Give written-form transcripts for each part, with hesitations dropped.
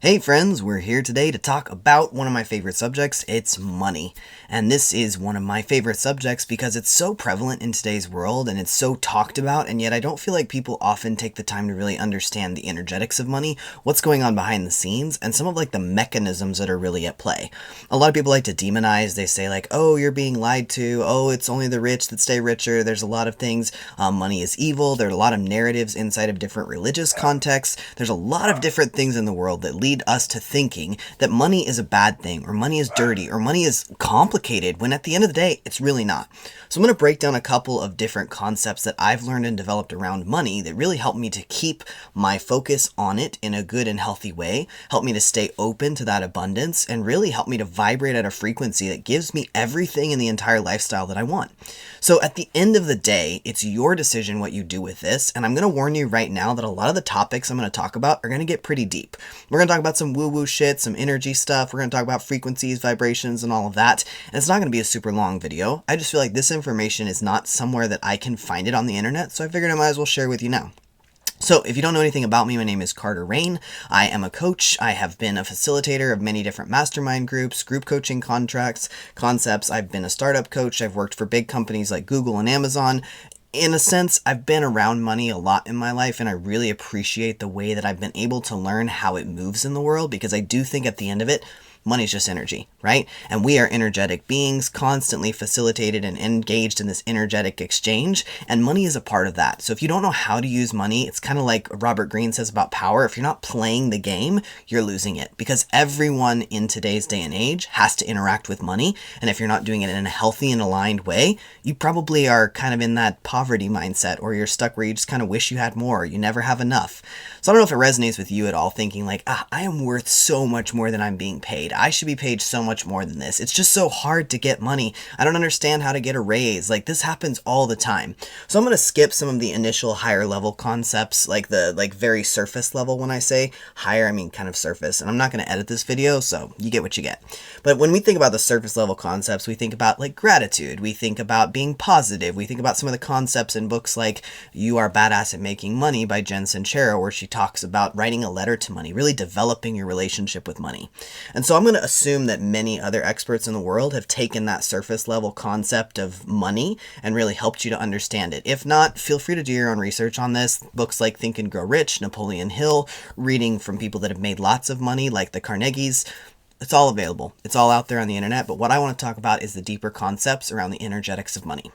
Hey friends, we're here today to talk about one of my favorite subjects. It's money. And this is one of my favorite subjects because it's so prevalent in today's world and it's so talked about, and yet I don't feel like people often take the time to really understand the energetics of money, what's going on behind the scenes, and some of like the mechanisms that are really at play. A lot of people like to demonize. They say like, oh, you're being lied to. Oh, it's only the rich that stay richer. There's a lot of things. Money is evil. There are a lot of narratives inside of different religious contexts. There's a lot of different things in the world that lead us to thinking that money is a bad thing, or money is dirty, or money is complicated, when at the end of the day, it's really not. So I'm going to break down a couple of different concepts that I've learned and developed around money that really help me to keep my focus on it in a good and healthy way, help me to stay open to that abundance, and really help me to vibrate at a frequency that gives me everything in the entire lifestyle that I want. So at the end of the day, it's your decision what you do with this, and I'm going to warn you right now that a lot of the topics I'm going to talk about are going to get pretty deep. We're going to talk about some woo-woo shit, some energy stuff, we're going to talk about frequencies, vibrations, and all of that, and it's not going to be a super long video. I just feel like this information is not somewhere that I can find it on the internet, so I figured I might as well share with you now. So if you don't know anything about me, my name is Carter Rain. I am a coach. I have been a facilitator of many different mastermind groups, group coaching concepts. I've been a startup coach. I've worked for big companies like Google and Amazon. In a sense, I've been around money a lot in my life, and I really appreciate the way that I've been able to learn how it moves in the world, because I do think at the end of it, money is just energy, right? And we are energetic beings, constantly facilitated and engaged in this energetic exchange, and money is a part of that. So if you don't know how to use money, it's kind of like Robert Greene says about power. If you're not playing the game, you're losing it, because everyone in today's day and age has to interact with money, and if you're not doing it in a healthy and aligned way, you probably are kind of in that poverty mindset, or you're stuck where you just kind of wish you had more, you never have enough. So I don't know if it resonates with you at all, thinking like, I am worth so much more than I'm being paid. I should be paid so much more than this. It's just so hard to get money. I don't understand how to get a raise. Like, this happens all the time. So I'm going to skip some of the initial higher level concepts, like the very surface level. When I say higher, I mean kind of surface. And I'm not going to edit this video, so you get what you get. But when we think about the surface level concepts, we think about like gratitude. We think about being positive. We think about some of the concepts in books like You Are Badass at Making Money by Jen Sincero, where she talks about writing a letter to money, really developing your relationship with money. And so I'm going to assume that many other experts in the world have taken that surface level concept of money and really helped you to understand it. If not, feel free to do your own research on this. Books like Think and Grow Rich, Napoleon Hill, reading from people that have made lots of money like the Carnegies. It's all available. It's all out there on the internet. But what I want to talk about is the deeper concepts around the energetics of money.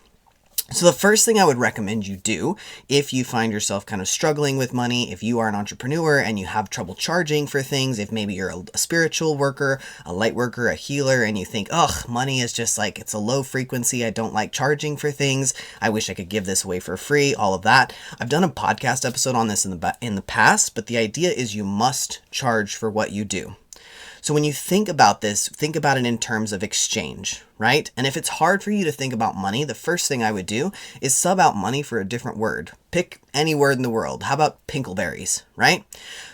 So the first thing I would recommend you do if you find yourself kind of struggling with money, if you are an entrepreneur and you have trouble charging for things, if maybe you're a spiritual worker, a light worker, a healer, and you think, ugh, money is just like, it's a low frequency, I don't like charging for things, I wish I could give this away for free, all of that. I've done a podcast episode on this in the past, but the idea is you must charge for what you do. So when you think about this, think about it in terms of exchange, right? And if it's hard for you to think about money, the first thing I would do is sub out money for a different word. Pick any word in the world. How about pinkleberries, right?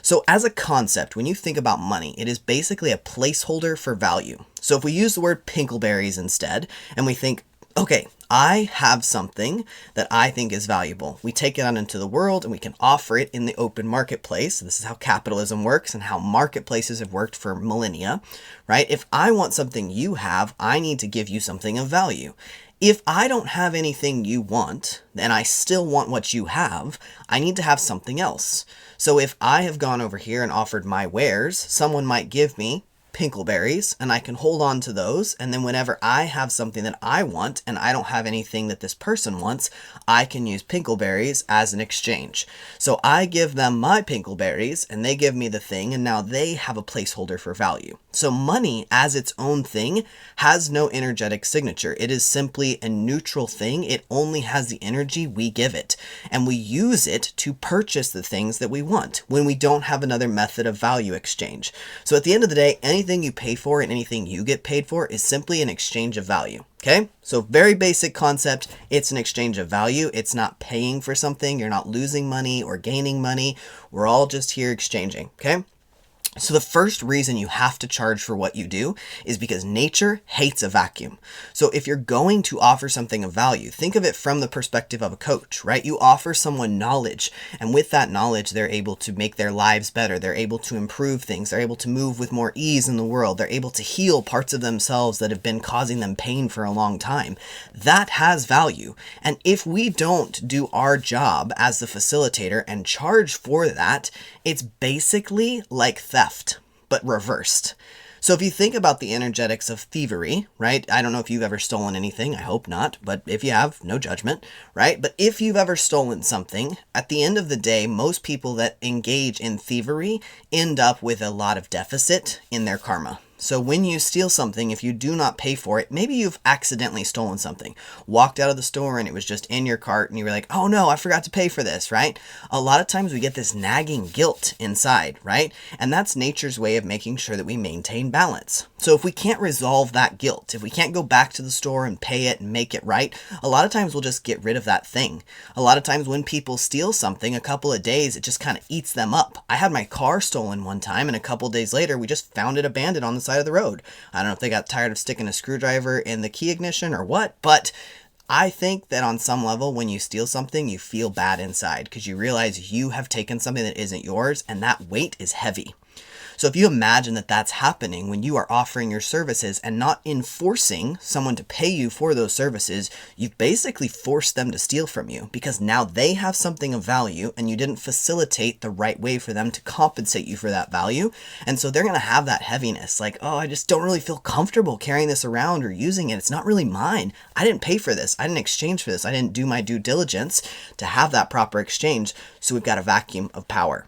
So as a concept, when you think about money, it is basically a placeholder for value. So if we use the word pinkleberries instead, and we think, okay, I have something that I think is valuable. We take it out into the world and we can offer it in the open marketplace. This is how capitalism works and how marketplaces have worked for millennia, right? If I want something you have, I need to give you something of value. If I don't have anything you want, and I still want what you have, I need to have something else. So if I have gone over here and offered my wares, someone might give me pinkleberries, and I can hold on to those, and then whenever I have something that I want and I don't have anything that this person wants, I can use pinkleberries as an exchange. So I give them my pinkleberries and they give me the thing, and now they have a placeholder for value. So money as its own thing has no energetic signature. It is simply a neutral thing. It only has the energy we give it, and we use it to purchase the things that we want when we don't have another method of value exchange. So at the end of the day, anything you pay for and anything you get paid for is simply an exchange of value. Okay, so very basic concept. It's an exchange of value. It's not paying for something. You're not losing money or gaining money. We're all just here exchanging. Okay. So the first reason you have to charge for what you do is because nature hates a vacuum. So if you're going to offer something of value, think of it from the perspective of a coach, right? You offer someone knowledge, and with that knowledge, they're able to make their lives better. They're able to improve things. They're able to move with more ease in the world. They're able to heal parts of themselves that have been causing them pain for a long time. That has value. And if we don't do our job as the facilitator and charge for that, it's basically like theft, but reversed. So if you think about the energetics of thievery, right? I don't know if you've ever stolen anything. I hope not. But if you have, no judgment, right? But if you've ever stolen something, at the end of the day, most people that engage in thievery end up with a lot of deficit in their karma. So when you steal something, if you do not pay for it, maybe you've accidentally stolen something, walked out of the store and it was just in your cart and you were like, oh no, I forgot to pay for this, right? A lot of times we get this nagging guilt inside, right? And that's nature's way of making sure that we maintain balance. So if we can't resolve that guilt, if we can't go back to the store and pay it and make it right, a lot of times we'll just get rid of that thing. A lot of times when people steal something, a couple of days, it just kind of eats them up. I had my car stolen one time and a couple of days later, we just found it abandoned on the side of the road. I don't know if they got tired of sticking a screwdriver in the key ignition or what, but I think that on some level, when you steal something, you feel bad inside because you realize you have taken something that isn't yours and that weight is heavy. So if you imagine that that's happening when you are offering your services and not enforcing someone to pay you for those services, you've basically forced them to steal from you because now they have something of value and you didn't facilitate the right way for them to compensate you for that value. And so they're going to have that heaviness like, oh, I just don't really feel comfortable carrying this around or using it. It's not really mine. I didn't pay for this. I didn't exchange for this. I didn't do my due diligence to have that proper exchange. So we've got a vacuum of power.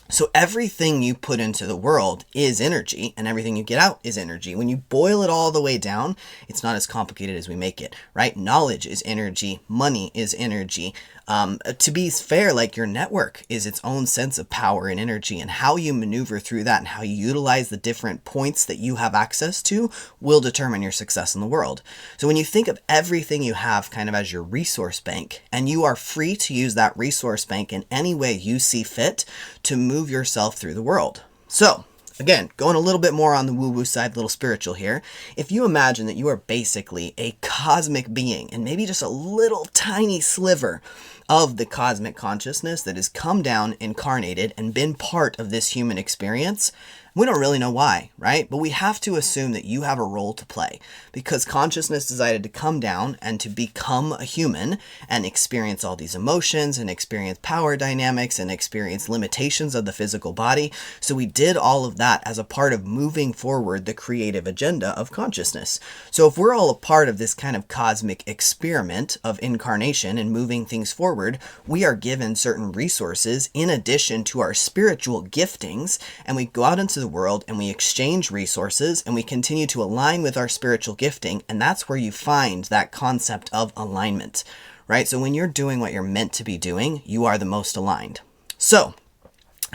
So everything you put into the world is energy and everything you get out is energy. When you boil it all the way down, it's not as complicated as we make it, right? Knowledge is energy. Money is energy. To be fair, like your network is its own sense of power and energy, and how you maneuver through that and how you utilize the different points that you have access to will determine your success in the world. So when you think of everything you have kind of as your resource bank, and you are free to use that resource bank in any way you see fit to move yourself through the world. So again, going a little bit more on the woo-woo side, a little spiritual here. If you imagine that you are basically a cosmic being and maybe just a little tiny sliver of the cosmic consciousness that has come down, incarnated, and been part of this human experience, we don't really know why, right? But we have to assume that you have a role to play because consciousness decided to come down and to become a human and experience all these emotions and experience power dynamics and experience limitations of the physical body. So we did all of that as a part of moving forward the creative agenda of consciousness. So if we're all a part of this kind of cosmic experiment of incarnation and moving things forward, we are given certain resources in addition to our spiritual giftings, and we go out into the world and we exchange resources and we continue to align with our spiritual gifting, and that's where you find that concept of alignment, right? So when you're doing what you're meant to be doing, you are the most aligned. So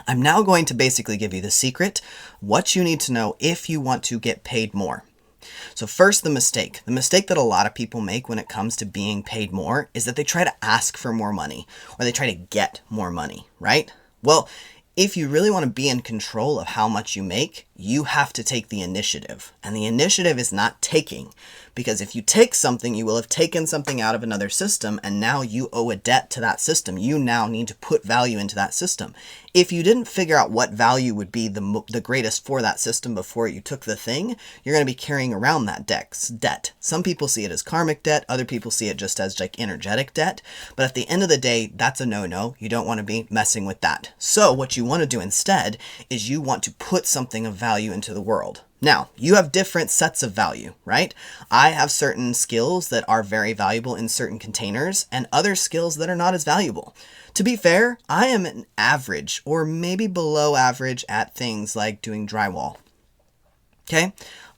I'm now going to basically give you the secret, what you need to know if you want to get paid more. So first, the mistake that a lot of people make when it comes to being paid more is that they try to ask for more money or they try to get more money, right? Well, if you really want to be in control of how much you make, you have to take the initiative. And the initiative is not taking, because if you take something, you will have taken something out of another system, and now you owe a debt to that system. You now need to put value into that system. If you didn't figure out what value would be the greatest for that system before you took the thing, you're going to be carrying around that debt. Some people see it as karmic debt. Other people see it just as like energetic debt. But at the end of the day, that's a no-no. You don't want to be messing with that. So what you want to do instead is you want to put something of value into the world. Now, you have different sets of value, right? I have certain skills that are very valuable in certain containers and other skills that are not as valuable. To be fair, I am an average or maybe below average at things like doing drywall. Okay?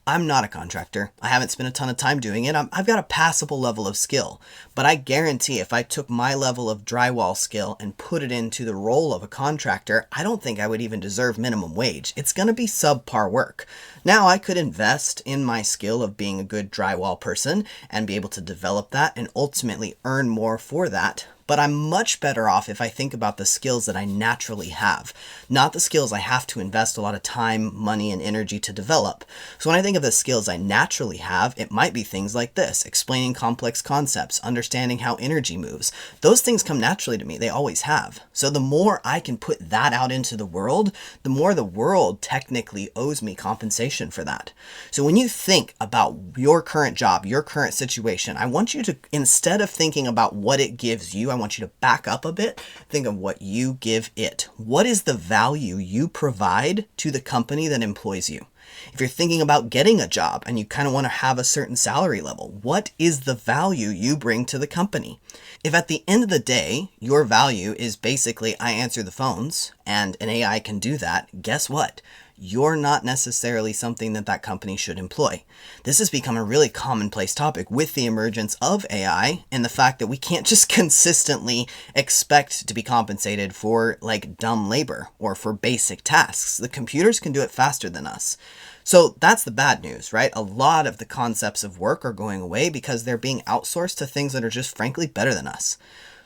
I'm not a contractor. I haven't spent a ton of time doing it. I've got a passable level of skill, but I guarantee if I took my level of drywall skill and put it into the role of a contractor, I don't think I would even deserve minimum wage. It's going to be subpar work. Now, I could invest in my skill of being a good drywall person and be able to develop that and ultimately earn more for that. But I'm much better off if I think about the skills that I naturally have, not the skills I have to invest a lot of time, money, and energy to develop. So when I think of the skills I naturally have, it might be things like this: explaining complex concepts, understanding how energy moves. Those things come naturally to me. They always have. So the more I can put that out into the world, the more the world technically owes me compensation for that. So when you think about your current job, your current situation, I want you to, instead of thinking about what it gives you, I want you to back up a bit, think of what you give it. What is the value you provide to the company that employs you? If you're thinking about getting a job and you kind of want to have a certain salary level, what is the value you bring to the company? If at the end of the day, your value is basically I answer the phones and an AI can do that, guess what? You're not necessarily something that that company should employ. This has become a really commonplace topic with the emergence of AI and the fact that we can't just consistently expect to be compensated for like dumb labor or for basic tasks. The computers can do it faster than us. So that's the bad news, right? A lot of the concepts of work are going away because they're being outsourced to things that are just frankly better than us.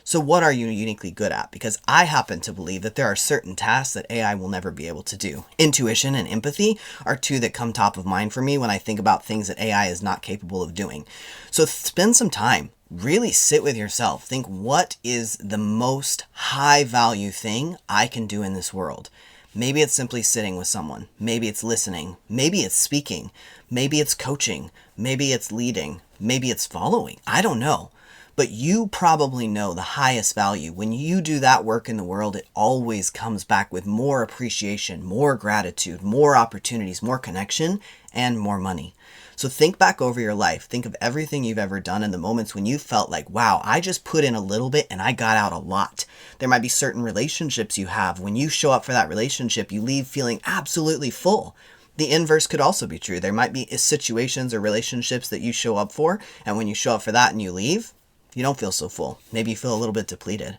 So what are you uniquely good at? Because I happen to believe that there are certain tasks that AI will never be able to do. Intuition and empathy are two that come top of mind for me when I think about things that AI is not capable of doing. So spend some time. Really sit with yourself. Think, what is the most high value thing I can do in this world? Maybe it's simply sitting with someone. Maybe it's listening. Maybe it's speaking. Maybe it's coaching. Maybe it's leading. Maybe it's following. I don't know. But you probably know the highest value. When you do that work in the world, it always comes back with more appreciation, more gratitude, more opportunities, more connection, and more money. So think back over your life. Think of everything you've ever done in the moments when you felt like, wow, I just put in a little bit and I got out a lot. There might be certain relationships you have. When you show up for that relationship, you leave feeling absolutely full. The inverse could also be true. There might be situations or relationships that you show up for, and when you show up for that and you leave, you don't feel so full. Maybe you feel a little bit depleted.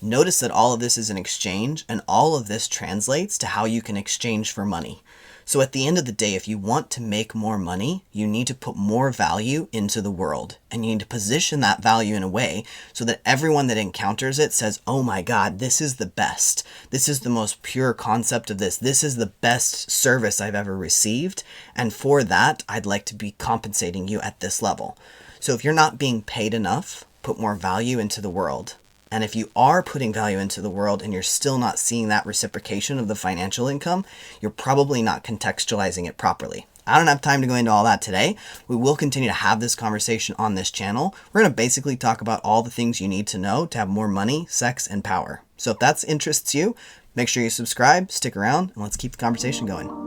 Notice that all of this is an exchange, and all of this translates to how you can exchange for money. So at the end of the day, if you want to make more money, you need to put more value into the world, and you need to position that value in a way so that everyone that encounters it says, oh my God, this is the best. This is the most pure concept of this. This is the best service I've ever received. And for that, I'd like to be compensating you at this level. So if you're not being paid enough, put more value into the world. And if you are putting value into the world and you're still not seeing that reciprocation of the financial income, you're probably not contextualizing it properly. I don't have time to go into all that today. We will continue to have this conversation on this channel. We're going to basically talk about all the things you need to know to have more money, sex, and power. So if that interests you, make sure you subscribe, stick around, and let's keep the conversation going.